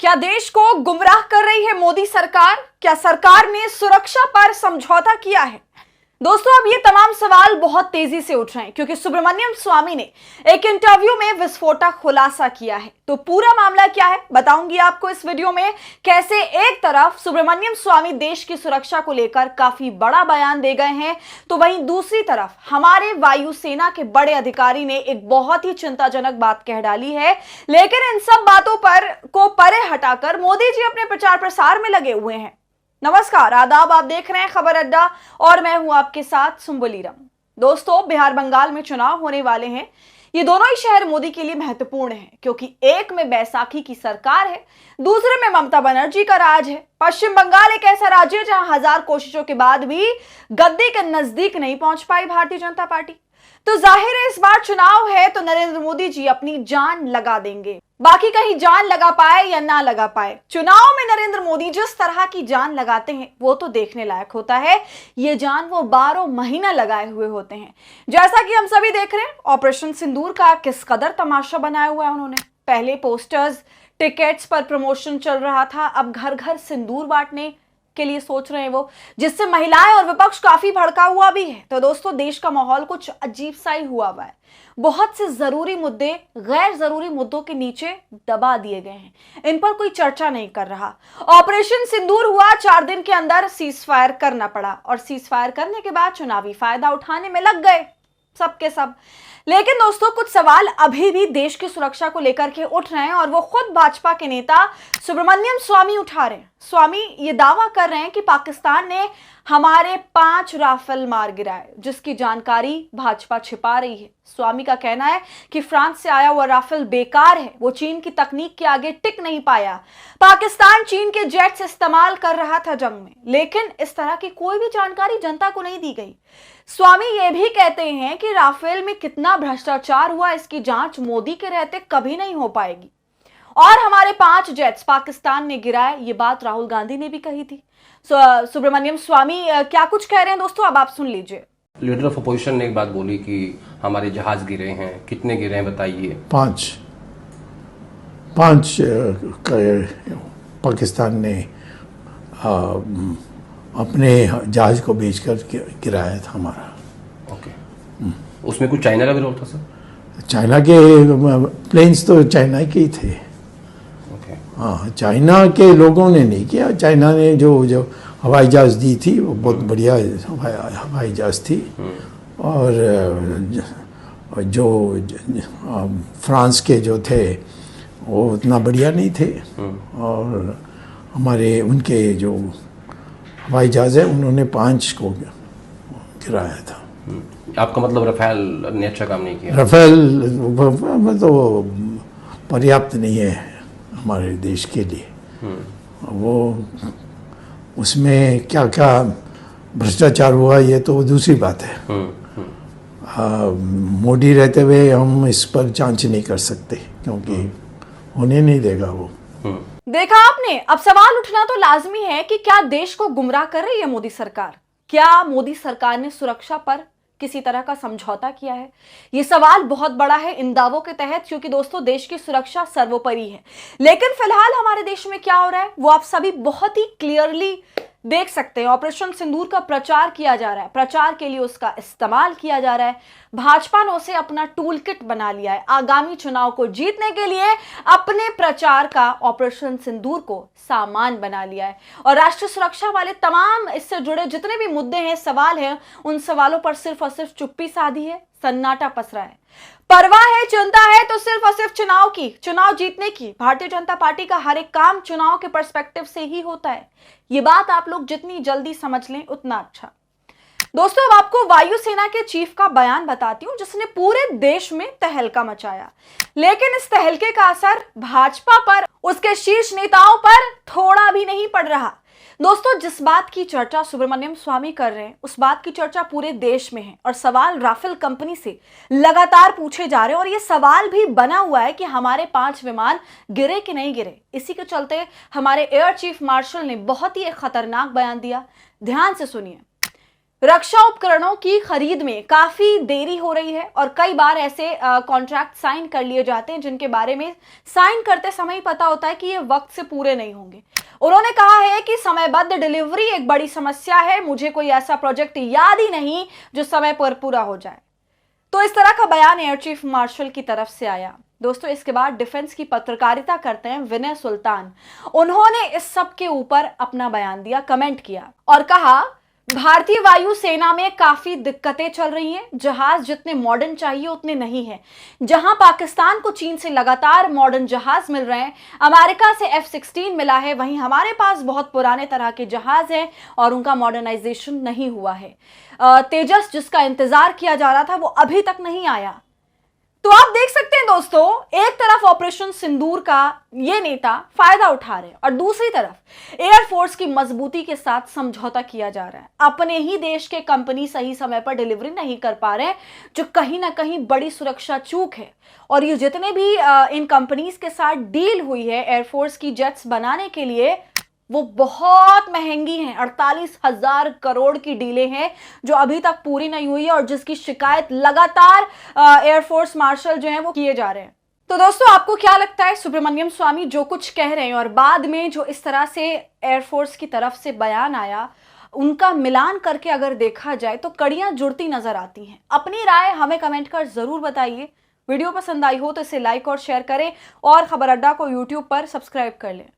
क्या देश को गुमराह कर रही है मोदी सरकार? क्या सरकार ने सुरक्षा पर समझौता किया है? दोस्तों, अब ये तमाम सवाल बहुत तेजी से उठ रहे हैं क्योंकि सुब्रमण्यम स्वामी ने एक इंटरव्यू में विस्फोटक खुलासा किया है। तो पूरा मामला क्या है बताऊंगी आपको इस वीडियो में। कैसे एक तरफ सुब्रमण्यम स्वामी देश की सुरक्षा को लेकर काफी बड़ा बयान दे गए हैं, तो वहीं दूसरी तरफ हमारे वायुसेना के बड़े अधिकारी ने एक बहुत ही चिंताजनक बात कह डाली है। लेकिन इन सब बातों को परे हटाकर मोदी जी अपने प्रचार प्रसार में लगे हुए हैं। नमस्कार, आदाब, आप देख रहे हैं खबर अड्डा और मैं हूं आपके साथ सुंबलीरम। दोस्तों, बिहार बंगाल में चुनाव होने वाले हैं। ये दोनों ही शहर मोदी के लिए महत्वपूर्ण हैं क्योंकि एक में बैसाखी की सरकार है, दूसरे में ममता बनर्जी का राज है। पश्चिम बंगाल एक ऐसा राज्य है जहां हजार कोशिशों के बाद भी गद्दी के नजदीक नहीं पहुंच पाई भारतीय जनता पार्टी। तो जाहिर है इस बार चुनाव है तो नरेंद्र मोदी जी अपनी जान लगा देंगे। बाकी कहीं जान लगा पाए या ना लगा पाए, चुनाव में नरेंद्र मोदी जिस तरह की जान लगाते हैं वो तो देखने लायक होता है। ये जान वो 12 महीना लगाए हुए होते हैं। जैसा कि हम सभी देख रहे हैं, ऑपरेशन सिंदूर का किस कदर तमाशा बनाया हुआ है उन्होंने। पहले पोस्टर्स, टिकट्स पर प्रमोशन चल रहा था, अब घर घर सिंदूर बांटने के लिए सोच रहे हैं वो, जिससे महिलाएं और विपक्ष काफी भड़का हुआ भी है। तो दोस्तों, देश का माहौल कुछ अजीब सा ही हुआ है। बहुत से जरूरी मुद्दे गैर जरूरी मुद्दों के नीचे दबा दिए गए हैं, इन पर कोई चर्चा नहीं कर रहा। ऑपरेशन सिंदूर हुआ, 4 दिन के अंदर सीज फायर करना पड़ा और सीज फायर करने के बाद चुनावी फायदा उठाने में लग गए सबके सब। लेकिन दोस्तों, कुछ सवाल अभी भी देश की सुरक्षा को लेकर के उठ रहे हैं और वो खुद भाजपा के नेता सुब्रमण्यम स्वामी उठा रहे हैं। स्वामी ये दावा कर रहे हैं कि पाकिस्तान ने हमारे 5 राफेल मार गिराए, जिसकी जानकारी भाजपा छिपा रही है। स्वामी का कहना है कि फ्रांस से आया हुआ राफेल बेकार है, वो चीन की तकनीक के आगे टिक नहीं पाया। पाकिस्तान चीन के जेट्स इस्तेमाल कर रहा था जंग में, लेकिन इस तरह की कोई भी जानकारी जनता को नहीं दी गई। स्वामी ये भी कहते हैं कि राफेल में कितना भ्रष्टाचार हुआ इसकी जांच मोदी के रहते कभी नहीं हो पाएगी। और हमारे 5 जेट्स पाकिस्तान ने गिराए, ये बात राहुल गांधी ने भी कही थी। सुब्रमण्यम स्वामी क्या कुछ कह रहे हैं दोस्तों, अब आप सुन लीजिए। लीडर ऑफ अपोजिशन ने एक बात बोली कि हमारे जहाज गिरे हैं। कितने गिरे हैं बताइए? 5 पाकिस्तान ने अपने जहाज को बेचकर गिराया था हमारा। ओके। उसमें कुछ चाइना का भी रोल था सर? चाइना के प्लेन्स तो चाइना के ही थे। ओके। हाँ, चाइना के लोगों ने नहीं किया। चाइना ने जो हवाई जहाज दी थी वो बहुत बढ़िया हवाई जहाज थी। और जो फ्रांस के जो थे वो उतना बढ़िया नहीं थे। और हमारे उनके जो हवाई जहाज है उन्होंने 5 को गिराया था। आपका मतलब राफेल ने अच्छा काम नहीं किया? राफेल तो पर्याप्त नहीं है हमारे देश के लिए। वो उसमें क्या क्या भ्रष्टाचार हुआ ये तो दूसरी बात है। मोदी रहते हुए हम इस पर जांच नहीं कर सकते क्योंकि होने नहीं देगा वो। देखा आपने, अब सवाल उठना तो लाजमी है कि क्या देश को गुमराह कर रही है मोदी सरकार? क्या मोदी सरकार ने सुरक्षा पर किसी तरह का समझौता किया है? यह सवाल बहुत बड़ा है इन दावों के तहत, क्योंकि दोस्तों देश की सुरक्षा सर्वोपरि है। लेकिन फिलहाल हमारे देश में क्या हो रहा है वो आप सभी बहुत ही क्लियरली देख सकते हैं। ऑपरेशन सिंदूर का प्रचार किया जा रहा है, प्रचार के लिए उसका इस्तेमाल किया जा रहा है। भाजपा ने उसे अपना टूल किट बना लिया है। आगामी चुनाव को जीतने के लिए अपने प्रचार का ऑपरेशन सिंदूर को सामान बना लिया है। और राष्ट्रीय सुरक्षा वाले तमाम इससे जुड़े जितने भी मुद्दे हैं, सवाल हैं, उन सवालों पर सिर्फ और सिर्फ चुप्पी साधी है, सन्नाटा पसरा है। परवाह है, चिंता है तो सिर्फ और सिर्फ चुनाव की, चुनाव जीतने की। भारतीय जनता पार्टी का हर एक काम चुनाव के पर्सपेक्टिव से ही होता है। ये बात आप लोग जितनी जल्दी समझ लें उतना अच्छा। दोस्तों, अब आपको वायुसेना के चीफ का बयान बताती हूं जिसने पूरे देश में तहलका मचाया। लेकिन इस तहलके का असर भाजपा पर, उसके शीर्ष नेताओं पर थोड़ा भी नहीं पड़ रहा। दोस्तों, जिस बात की चर्चा सुब्रमण्यम स्वामी कर रहे हैं उस बात की चर्चा पूरे देश में है और सवाल राफेल कंपनी से लगातार पूछे जा रहे हैं। और यह सवाल भी बना हुआ है कि हमारे 5 विमान गिरे कि नहीं गिरे। इसी के चलते हमारे एयर चीफ मार्शल ने बहुत ही एक खतरनाक बयान दिया। ध्यान से सुनिए। रक्षा उपकरणों की खरीद में काफी देरी हो रही है और कई बार ऐसे कॉन्ट्रैक्ट साइन कर लिए जाते हैं जिनके बारे में साइन करते समय ही पता होता है कि ये वक्त से पूरे नहीं होंगे। उन्होंने कहा है कि समयबद्ध डिलीवरी एक बड़ी समस्या है, मुझे कोई ऐसा प्रोजेक्ट याद ही नहीं जो समय पर पूरा हो जाए। तो इस तरह का बयान एयर चीफ मार्शल की तरफ से आया। दोस्तों, इसके बाद डिफेंस की पत्रकारिता करते हैं विनय सुल्तान। उन्होंने इस सब के ऊपर अपना बयान दिया, कमेंट किया और कहा, भारतीय वायु सेना में काफी दिक्कतें चल रही हैं। जहाज जितने मॉडर्न चाहिए उतने नहीं हैं। जहां पाकिस्तान को चीन से लगातार मॉडर्न जहाज मिल रहे हैं, अमेरिका से F-16 मिला है, वहीं हमारे पास बहुत पुराने तरह के जहाज हैं और उनका मॉडर्नाइजेशन नहीं हुआ है। तेजस जिसका इंतजार किया जा रहा था वो अभी तक नहीं आया। तो आप देख सकते हैं दोस्तों, एक तरफ ऑपरेशन सिंदूर का ये नेता फायदा उठा रहे हैं और दूसरी तरफ एयरफोर्स की मजबूती के साथ समझौता किया जा रहा है। अपने ही देश के कंपनी सही समय पर डिलीवरी नहीं कर पा रहे हैं, जो कहीं ना कहीं बड़ी सुरक्षा चूक है। और ये जितने भी इन कंपनीज के साथ डील हुई है एयरफोर्स की जेट्स बनाने के लिए, वो बहुत महंगी हैं। 48,000 करोड़ की डीलें हैं जो अभी तक पूरी नहीं हुई है और जिसकी शिकायत लगातार एयरफोर्स मार्शल जो हैं वो किए जा रहे हैं। तो दोस्तों, आपको क्या लगता है, सुब्रमण्यम स्वामी जो कुछ कह रहे हैं और बाद में जो इस तरह से एयरफोर्स की तरफ से बयान आया, उनका मिलान करके अगर देखा जाए तो कड़ियां जुड़ती नजर आती हैं। अपनी राय हमें कमेंट कर जरूर बताइए। वीडियो पसंद आई हो तो इसे लाइक और शेयर करें और खबर अड्डा को यूट्यूब पर सब्सक्राइब कर लें।